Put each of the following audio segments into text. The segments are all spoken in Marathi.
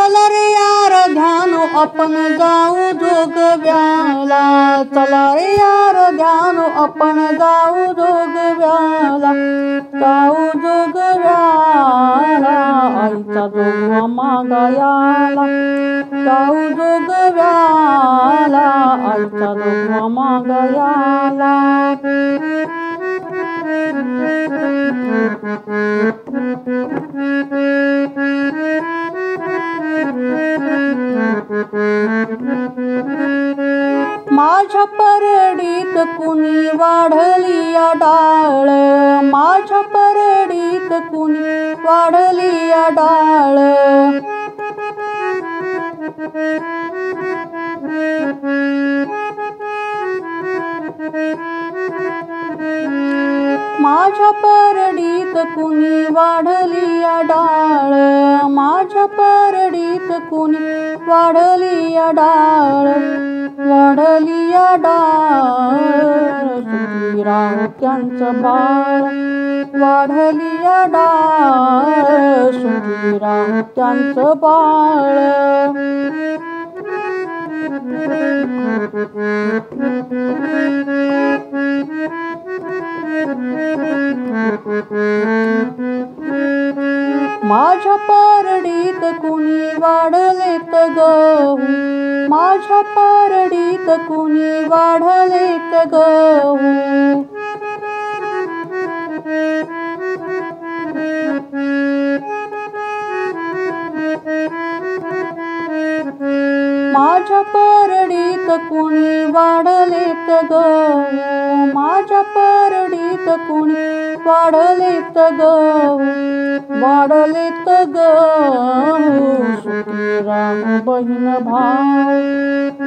चला रे यार ध्यानो आपण जाऊ जोगव्याला, चला रे यार ध्यानो आपण जाऊ जोगव्याला, जाऊ जोगव्याला आईचा जोगवा मागायाला, जाऊ जोगव्याला आईचा जोगवा मागायाला. माझ्या परडीत कुणी वाढली डाळ, माझ्या परडीत कुणी वाढली डाळ, माझ्या परडीत कुणी वाढली डाळ, माझ्या परडीत कुणी वाढली डाळ, वाढली डाळ सुखी राहुत्यांचं बाळ, वाढली डाळ सुखी राहुत्यांचं बाळ. माझ्या परडीत कुणी वाढलेत गहू, माझ्या परडीत कुणी वाढलेत गहू, माझ्या परडीत कुणी वाढलेत गहू, माझ्या परडीत कुणी वाढलेत गहू, वाढलेत गहू सुखी राहू बहीण भाऊ,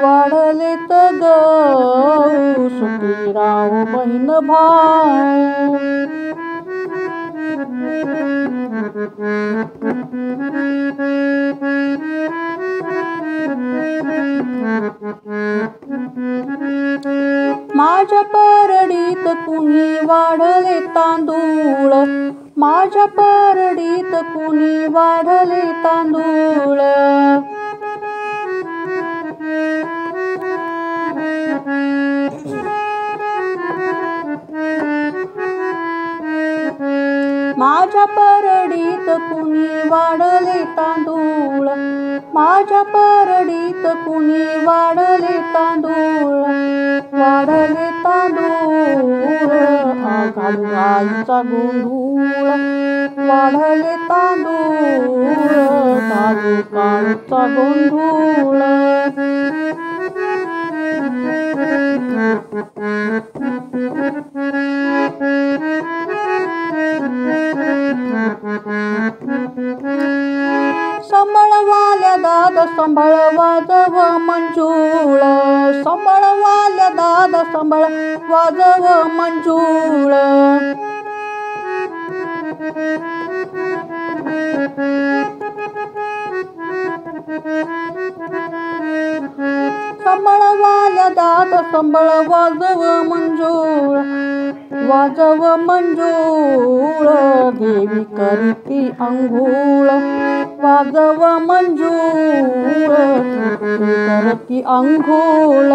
वाढलेत गहू सुखी राहू बहीण भाऊ. माझ्या परडीत कुणी वाढले तांदूळ, माझ्या परडीत कुणी वाढले तांदूळ, माझ्या परडीत कुणी वाढले तांदूळ, माझ्या परडीत कुणी वाढले तांदूळ, वाढले तांदूळ घालू आईचा गोंधूळ, वाढले तांदूळ घालू काळूचा गोंधूळ. संबळवाल्या दादा संबळ वाजव मंजूळ, संबळवाल्या दादा संबळ वाजव मंजूळ, संबळवाल्या दादा संबळ वाजव मंजूळ, वाजव मंजूळ देवी करीती अंघोळ, वाजव मंजूळ करती अंघोळ.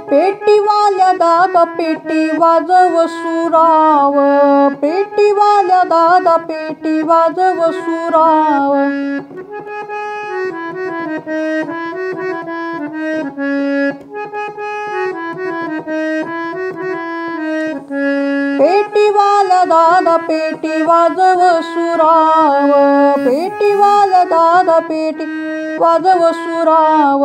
पेटीवाल्या दादा पेटी वाजव सुराव, पेटीवाल्या दादा पेटी वाजव सुराव, पेटीवाला दादा पेटी वाजव सुराव, पेटीवाला दादा पेटी वाजव सुराव,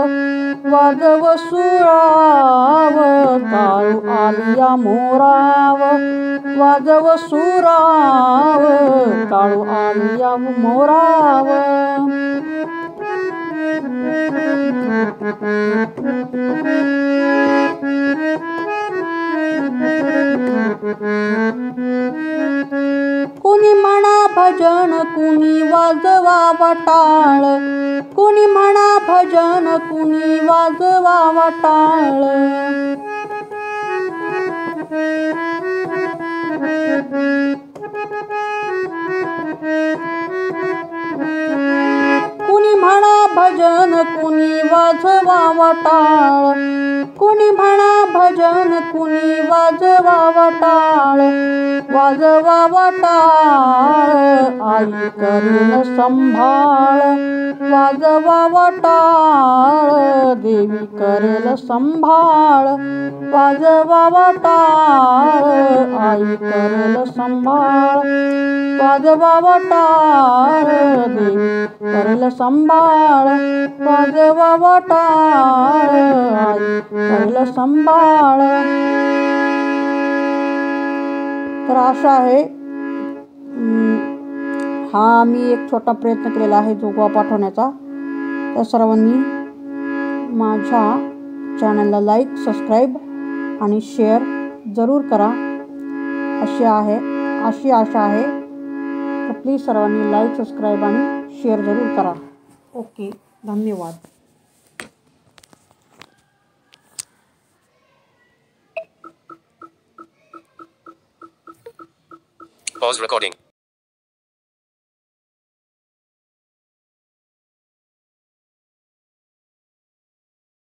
वाजव सुराव काळू आलिया मोराव, वाजव सुराव काळू आलिया मोराव. कुणी म्हणा भजन कुणी वाजवावा टाळ, कुणी म्हणा भजन कुणी वाजवावा टाळ. कुणी म्हणा भजन कुणी वाजवावा टाळ, कुणी म्हणा भजन कुणी वाजवावा टाळ. वाजवावा टाळ आई करेल संभाळ, वाजवावा टाळ देवी करेल संभाळ. वाजवावा टाळ आई करेल संभाळ, वाजवावा टाळ देवी करेल संभाळ. वाजवावा टाळ आई करेल संभाळ. तर अशा आहे हा मी एक छोटा प्रयत्न केलेला आहे जोगवा पाठवण्याचा. तर सर्वांनी माझ्या चॅनलला लाईक, सबस्क्राईब आणि शेअर जरूर करा अशी आशा आहे. तर प्लीज सर्वांनी लाईक, सबस्क्राईब आणि शेअर जरूर करा. ओके, धन्यवाद. Pause recording.